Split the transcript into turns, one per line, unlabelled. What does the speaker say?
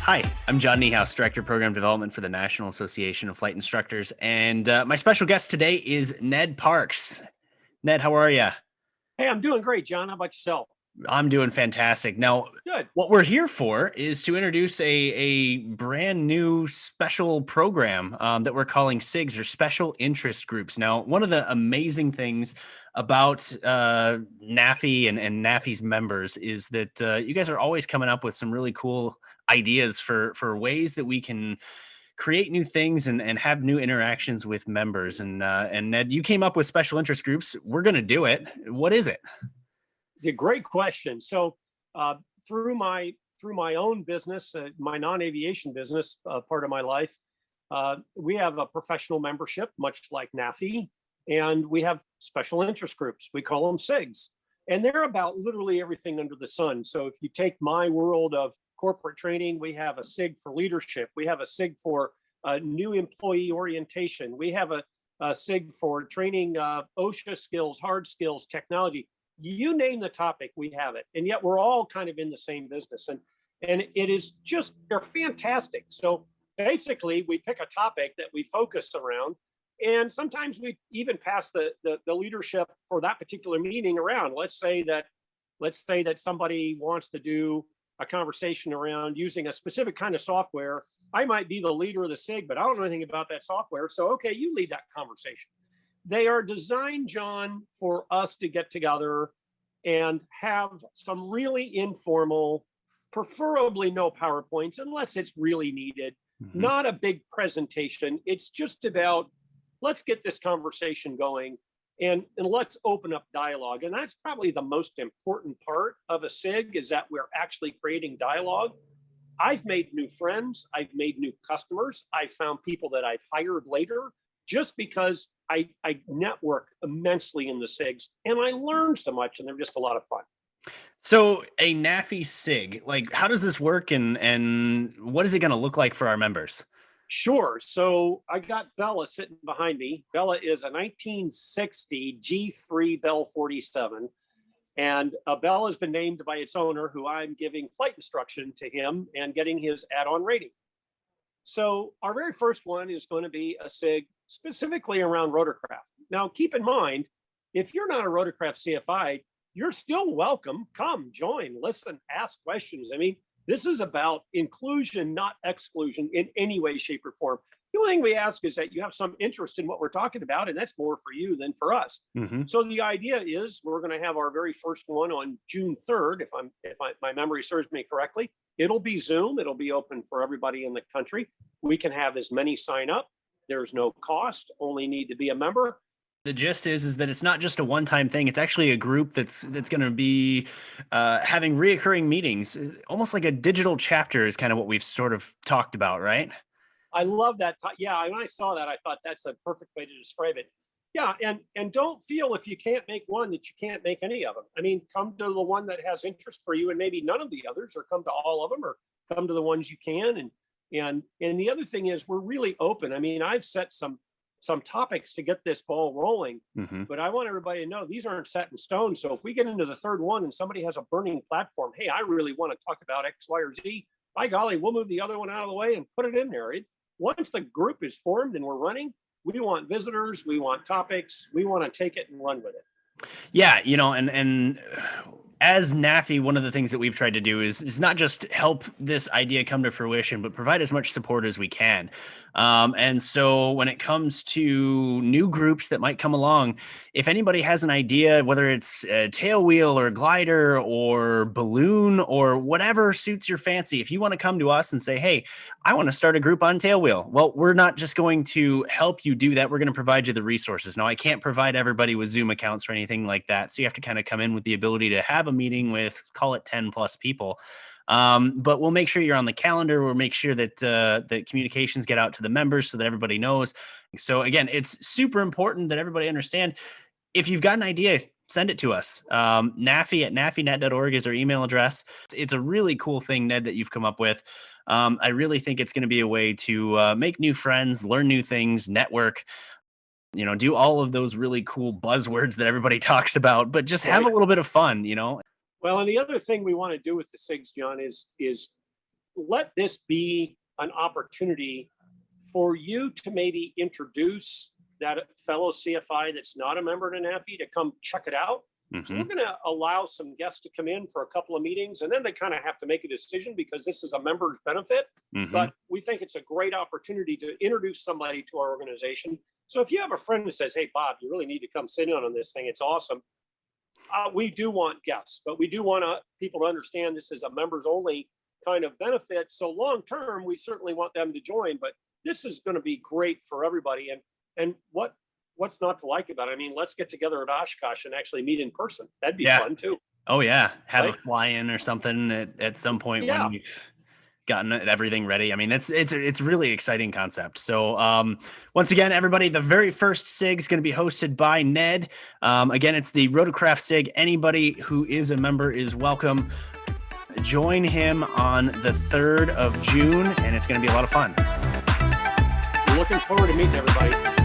Hi, I'm John Niehaus, Director of Program Development for the National Association of Flight Instructors, and my special guest today is Ned Parks. Ned, how are you?
Hey, I'm doing great, John. How about yourself?
I'm doing fantastic. Now,
Good.
what we're here for is to introduce a brand new special program that we're calling SIGs, or Special Interest Groups. Now, one of the amazing things about NAFI and NAFI's members is that you guys are always coming up with some really cool ideas for ways that we can create new things and have new interactions with members. And Ned, you came up with special interest groups. We're going to do it. What is it?
It's a great question. So, uh, through my own business, my non-aviation business, part of my life, we have a professional membership, much like NAFI, and we have special interest groups. We call them SIGs, and they're about literally everything under the sun. So, if you take my world of corporate training, we have a SIG for leadership. We have a SIG for new employee orientation. We have a SIG for training OSHA skills, hard skills, technology. You name the topic, we have it. And yet we're all kind of in the same business. And it is just, they're fantastic. So basically we pick a topic that we focus around. And sometimes we even pass the leadership for that particular meeting around. Let's say that somebody wants to do a conversation around using a specific kind of software. I might be the leader of the SIG, but I don't know anything about that software. So, okay, you lead that conversation. They are designed, John, for us to get together and have some really informal, preferably no PowerPoints unless it's really needed,
Mhm.
not a big presentation. It's just about let's get this conversation going and let's open up dialogue. And that's probably the most important part of a SIG is that we're actually creating dialogue. I've made new friends. I've made new customers. I've found people that I've hired later just because I network immensely in the SIGs and I learned so much and they're just a lot of fun.
So a NAFI SIG, like how does this work and what is it going to look like for our members?
Sure. So I got Bella sitting behind me. Bella is a 1960 G3 Bell 47. And Bell has been named by its owner, who I'm giving flight instruction to him and getting his add-on rating. So our very first one is going to be a SIG specifically around rotorcraft. Now, keep in mind, if you're not a rotorcraft CFI, you're still welcome. Come, join, listen, ask questions. I mean, this is about inclusion, not exclusion in any way, shape, or form. The only thing we ask is that you have some interest in what we're talking about, and that's more for you than for us.
Hmm.
So the idea is we're going to have our very first one on June 3rd, if my memory serves me correctly. It'll be Zoom. It'll be open for everybody in the country. We can have as many sign up. There's no cost. Only need to be a member.
The gist is that it's not just a one-time thing. It's actually a group that's going to be having reoccurring meetings, almost like a digital chapter is kind of what we've sort of talked about, right?
I love that. Yeah, when I saw that, I thought that's a perfect way to describe it. Yeah, and don't feel if you can't make one that you can't make any of them. I mean, come to the one that has interest for you, and maybe none of the others, or come to all of them, or come to the ones you can. And the other thing is we're really open. I mean, I've set some topics to get this ball rolling,
Hmm.
but I want everybody to know these aren't set in stone. So if we get into the third one and somebody has a burning platform, hey, I really want to talk about X, Y, or Z. By golly, we'll move the other one out of the way and put it in there. Once the group is formed and we're running, we want visitors, we want topics, we want to take it and run with it.
Yeah, and as NAFI, one of the things that we've tried to do is not just help this idea come to fruition, but provide as much support as we can. And so when it comes to new groups that might come along, if anybody has an idea, whether it's a tailwheel or a glider or balloon or whatever suits your fancy, if you want to come to us and say, hey, I want to start a group on tailwheel. Well, we're not just going to help you do that. We're going to provide you the resources. Now, I can't provide everybody with Zoom accounts or anything like that. So you have to kind of come in with the ability to have a meeting with, call it 10 plus people. But we'll make sure you're on the calendar. We'll make sure that the communications get out to the members so that everybody knows. So again, it's super important that everybody understand. If you've got an idea, send it to us. NAFI@nafinet.org is our email address. It's a really cool thing, Ned, that you've come up with. I really think it's going to be a way to make new friends, learn new things, network, do all of those really cool buzzwords that everybody talks about, but just have
Right.
a little bit of fun.
Well, and the other thing we want to do with the SIGs, John, is let this be an opportunity for you to maybe introduce that fellow CFI that's not a member of NAFI to come check it out. So we're going to allow some guests to come in for a couple of meetings, and then they kind of have to make a decision because this is a member's benefit. But we think it's a great opportunity to introduce somebody to our organization. So if you have a friend who says, hey, Bob, you really need to come sit in on this thing, it's awesome. We do want guests, but we do want people to understand this is a members only kind of benefit. So long term, we certainly want them to join, but this is going to be great for everybody. And what's not to like about it? I mean, let's get together at Oshkosh and actually meet in person. That'd be fun too.
Oh yeah. Have a fly-in or something at some point when we've gotten everything ready. I mean, it's really exciting concept. So once again, everybody, the very first SIG is going to be hosted by Ned. Again, it's the Rotorcraft SIG. Anybody who is a member is welcome. Join him on the 3rd of June, and it's going to be a lot of fun.
We're looking forward to meeting everybody.